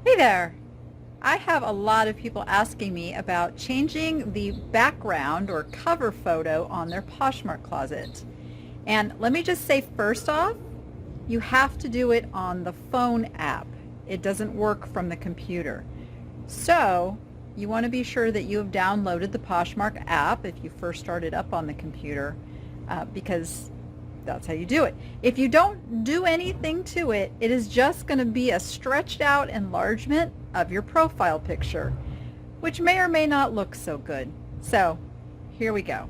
Hey there! I have a lot of people asking me about changing the background or cover photo on their Poshmark closet. And let me just say first off, you have to do it on the phone app. It doesn't work from the computer. So you want to be sure that you have downloaded the Poshmark app if you first started up on the computer, because that's how you do it. If you don't do anything to it, it is just going to be a stretched out enlargement of your profile picture, which may or may not look so good. So here we go.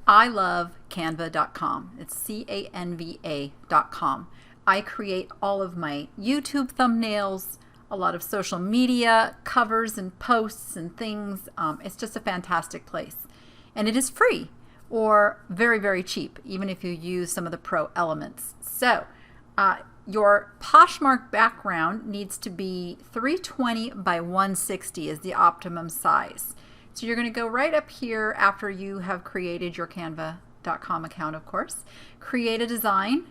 I love canva.com. It's canva.com. I create all of my YouTube thumbnails, a lot of social media covers and posts and things. It's just a fantastic place. And it is free or very, very cheap, even if you use some of the pro elements. So your Poshmark background needs to be 320 by 160 is the optimum size. So you're going to go right up here after you have created your canva.com account, of course. Create a design.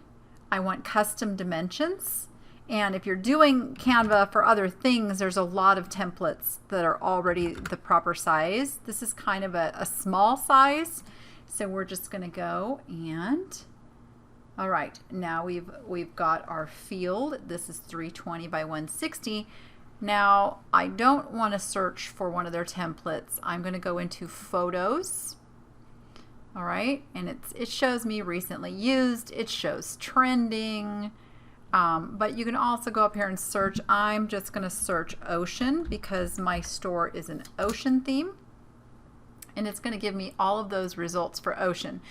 I want custom dimensions. And if you're doing Canva for other things, there's a lot of templates that are already the proper size. This is kind of a small size. So we're just going to go and, all right, now we've got our field. This is 320 by 160. Now, I don't want to search for one of their templates. I'm going to go into Photos. All right, and it shows me recently used. It shows trending. But you can also go up here and search. I'm just going to search ocean because my store is an ocean theme. And it's going to give me all of those results for ocean.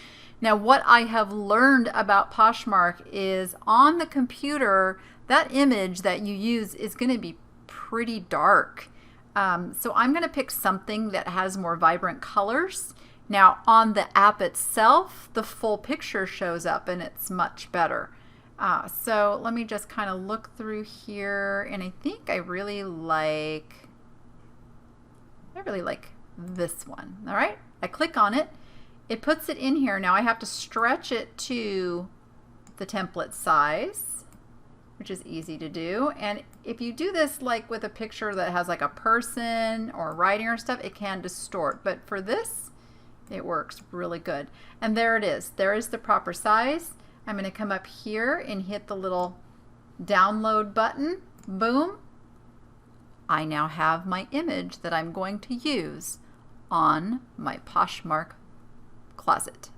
Now, what I have learned about Poshmark is on the computer, that image that you use is going to be pretty dark. So I'm going to pick something that has more vibrant colors. Now on the app itself, the full picture shows up and it's much better. So let me just kind of look through here, and I think I really like this one. All right, I click on it. It puts it in here. Now I have to stretch it to the template size, which is easy to do. And if you do this like with a picture that has like a person or writing or stuff, it can distort. But for this, it works really good. And there it is. There is the proper size. I'm going to come up here and hit the little download button. Boom. I now have my image that I'm going to use on my Poshmark closet.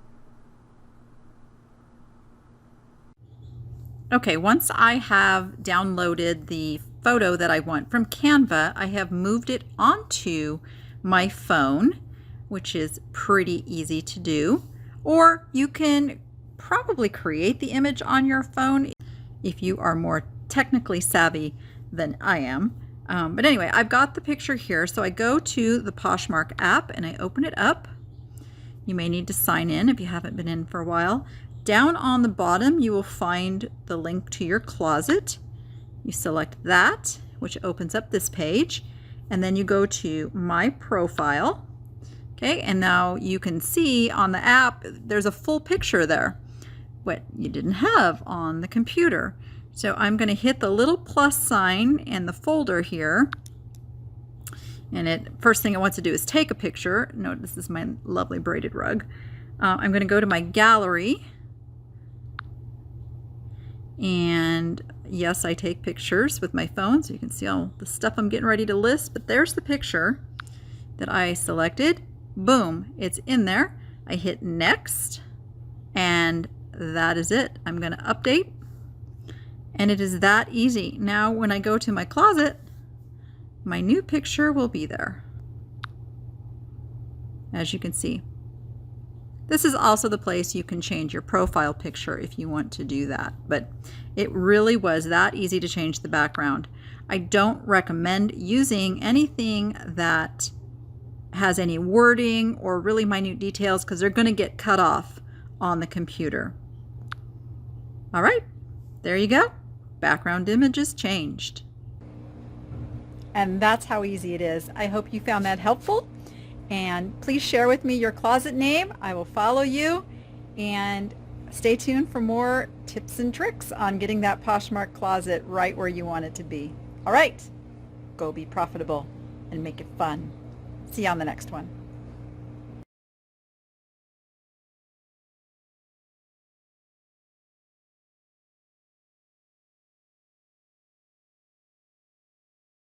Okay, once I have downloaded the photo that I want from Canva, I have moved it onto my phone, which is pretty easy to do. Or you can probably create the image on your phone if you are more technically savvy than I am. But anyway, I've got the picture here. So I go to the Poshmark app and I open it up. You may need to sign in if you haven't been in for a while. Down on the bottom, you will find the link to your closet. You select that, which opens up this page, and then you go to My Profile. Okay, and now you can see on the app, there's a full picture there, what you didn't have on the computer. So I'm going to hit the little plus sign and the folder here. And first thing it wants to do is take a picture. Note this is my lovely braided rug. I'm going to go to my gallery. And yes, I take pictures with my phone, so you can see all the stuff I'm getting ready to list. But there's the picture that I selected. Boom, it's in there. I hit next, and that is it. I'm going to update, and it is that easy. Now when I go to my closet, my new picture will be there, as you can see. This is also the place you can change your profile picture if you want to do that, but it really was that easy to change the background. I don't recommend using anything that has any wording or really minute details, because they're going to get cut off on the computer. All right, there you go. Background image is changed. And that's how easy it is. I hope you found that helpful. And please share with me your closet name. I will follow you. And stay tuned for more tips and tricks on getting that Poshmark closet right where you want it to be. All right, go be profitable and make it fun. See you on the next one.